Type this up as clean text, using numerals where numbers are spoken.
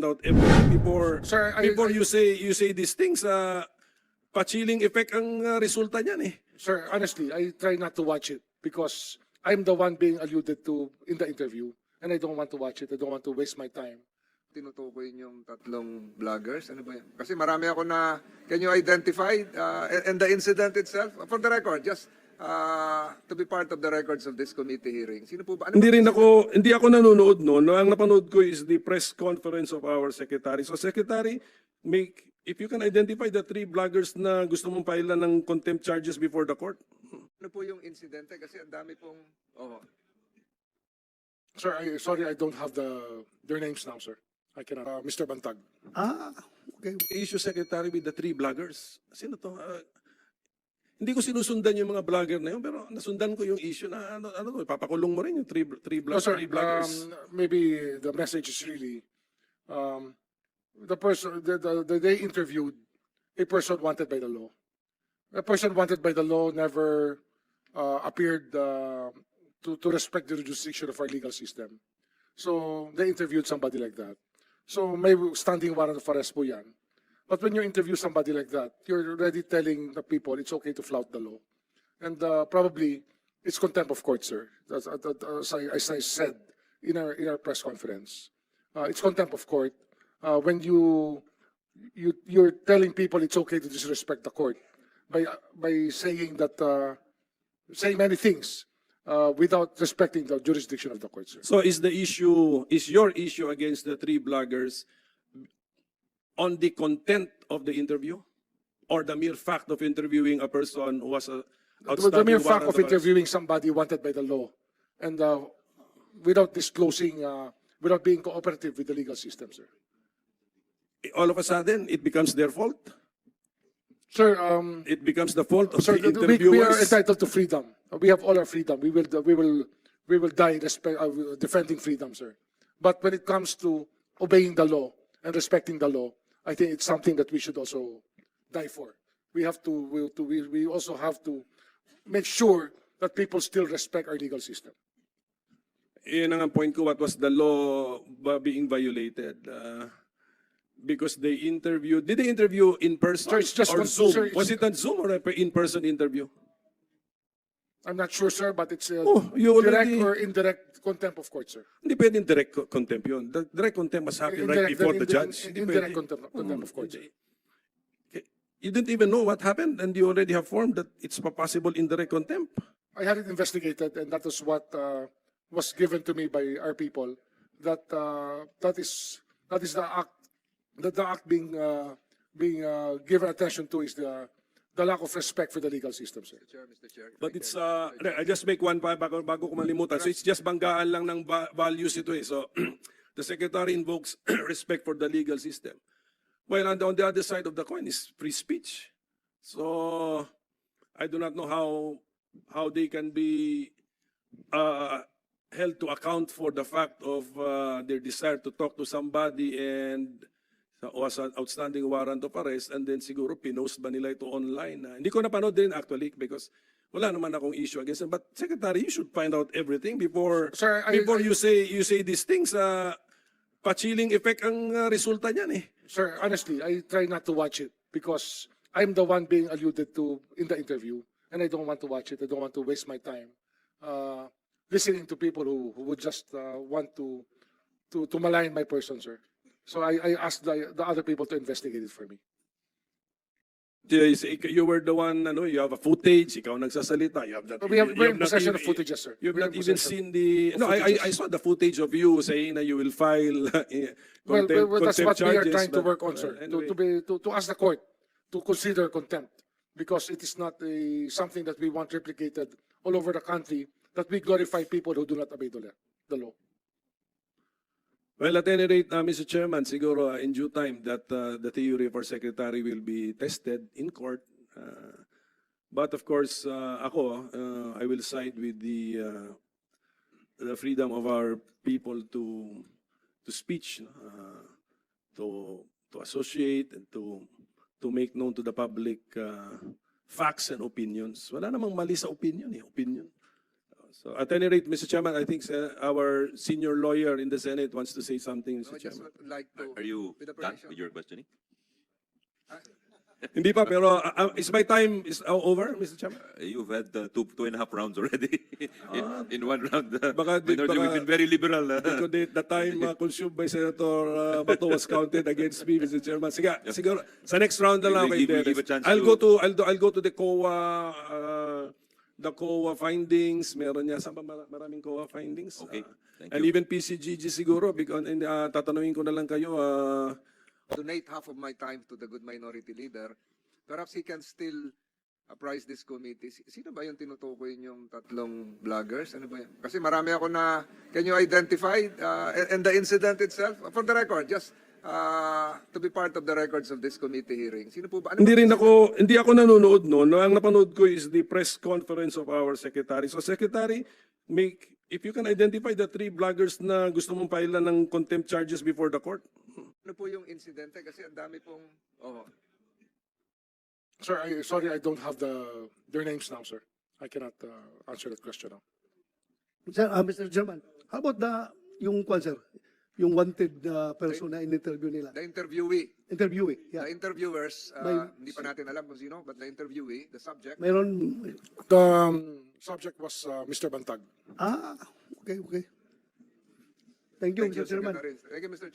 out everything before Sir, you say these things. Pa-chilling effect ang resulta niyan eh. Sir, honestly, I try not to watch it because I'm the one being alluded to in the interview, and I don't want to watch it. I don't want to waste my time. Tinutukoy yung tatlong vloggers? Ano ba yan? Kasi marami ako na, can you identify and the incident itself? For the record, just to be part of the records of this committee hearing. Sino po ba? Ano Hindi ako nanonood no. Ang napanood ko is the press conference of our secretary. So secretary, if you can identify the 3 vloggers na gusto mong pailan ng contempt charges before the court. Ano po yung insidente? Kasi ang dami pong... Oh. Sir, sorry, I don't have their names now, sir. I cannot. Mr. Bantag. Okay. Issue secretary with the 3 vloggers. Sino to? Hindi ko sinusundan yung mga vlogger na yun, pero nasundan ko yung issue na papakulong mo rin yung 3 No, sir, vloggers. maybe the message is really the person they interviewed a person wanted by the law. A person wanted by the law never appeared to respect the jurisdiction of our legal system. So they interviewed somebody like that. So may standing warrant of arrest po yan. But when you interview somebody like that, you're already telling the people it's okay to flout the law. And probably it's contempt of court, sir. As I said in our press conference. It's contempt of court when you're telling people it's okay to disrespect the court by saying that saying many things without respecting the jurisdiction of the court, sir. So is your issue against the 3 vloggers on the content of the interview or the mere fact of interviewing a person who was a The mere fact of interviewing somebody wanted by the law and without disclosing, without being cooperative with the legal system, sir. All of a sudden, it becomes their fault? Sir, It becomes the fault of sir, the we are interviewers? entitled to freedom. We have all our freedom. We will die defending freedom, sir. But when it comes to obeying the law and respecting the law, I think it's something that we should also die for. We also have to make sure that people still respect our legal system. Yun ang point ko, what was the law being violated? Because they interviewed, did they interview in person Sir, it's just or one- Zoom? sir, it's- Was it on Zoom or an in-person interview? I'm not sure, sir, but it's you direct already- or indirect contempt of court, sir. Hindi pwedeng direct contempt yun. The direct contempt must happen right before the judge. Hindi Indirect pwede. contempt of court, sir. You didn't even know what happened and you already have formed that it's a possible indirect contempt. I had it investigated, and that is what was given to me by our people. That is the act. That the act being given attention to is the lack of respect for the legal system, sir. Mr. Chair. But it's, I just make one pa bago ko malimutan. So it's just banggaan lang ng values ito eh. So the Secretary invokes respect for the legal system. Well, on the other side of the coin is free speech. So I do not know how they can be held to account for the fact of their desire to talk to somebody and was an outstanding warrant of arrest and then siguro pinost ba nila ito online. Hindi ko napanood din actually because wala naman akong issue against them. But Secretary, you should find out everything before Sir, you say these things. Pa-chilling effect ang resulta niyan eh. Sir, honestly, I try not to watch it because I'm the one being alluded to in the interview, and I don't want to watch it. I don't want to waste my time listening to people who would just want to malign my person, sir. So I asked the other people to investigate it for me. You were the one, you have a footage, ikaw nagsasalita, you have that. We're in possession of footages, sir. You've We're not in even possession seen the. No, I saw the footage of you saying that you will file Well, that's what contempt we are charges, trying to but, work on, sir. anyway. To ask the court to consider contempt because it is not something that we want replicated all over the country, that we glorify people who do not obey the law. Well, at any rate, Mr. Chairman, siguro in due time that the theory for Secretary will be tested in court. But of course, I will side with the freedom of our people to speech, to associate and to make known to the public facts and opinions. Wala namang mali sa opinion eh, opinion. So at any rate, Mr. Chairman, I think our senior lawyer in the Senate wants to say something, No, Mr. I just Chairman. would like to, Are you with the done permission. with your questioning? Hindi pa, pero is my time is over, Mr. Chairman? You've had two and a half rounds already. In one round. Baka- Minority, we've been very liberal. The time consumed by Senator Bato was counted against me, Mr. Chairman. Sige, siguro sa next round na lang We kay give Dennis. a chance I'll to- go to the COA findings. Meron niya sa maraming COA findings. Okay, thank And you. even PCGG siguro because tatanungin ko na lang kayo Donate half of my time to the good minority leader. Perhaps he can still apprise this committee. Sino ba yung tinutukoy yung tatlong vloggers? Ano ba yan? Kasi marami ako na, can you identify and the incident itself? For the record, just to be part of the records of this committee hearing. Sino po ba? Ano ba- hindi ako nanonood noon. Ang napanood ko is the press conference of our secretary. So secretary, if you can identify the 3 vloggers na gusto mong pailan ng contempt charges before the court. Ano po yung insidente? Kasi ang dami pong... Oh. Sir, sorry, I don't have their names now, sir. I cannot answer that question now. Sir, Mr. Chairman, how about yung kwan, sir? Yung wanted person na in-interview nila. The interviewee. Interviewee, yeah. The interviewers, May- hindi pa natin alam kung sino, but the interviewee, the subject. Mayroon, The subject was Mr. Bantag. okay. Thank you, Thank you, Mr. Chairman. Secretary. Thank you, Mr.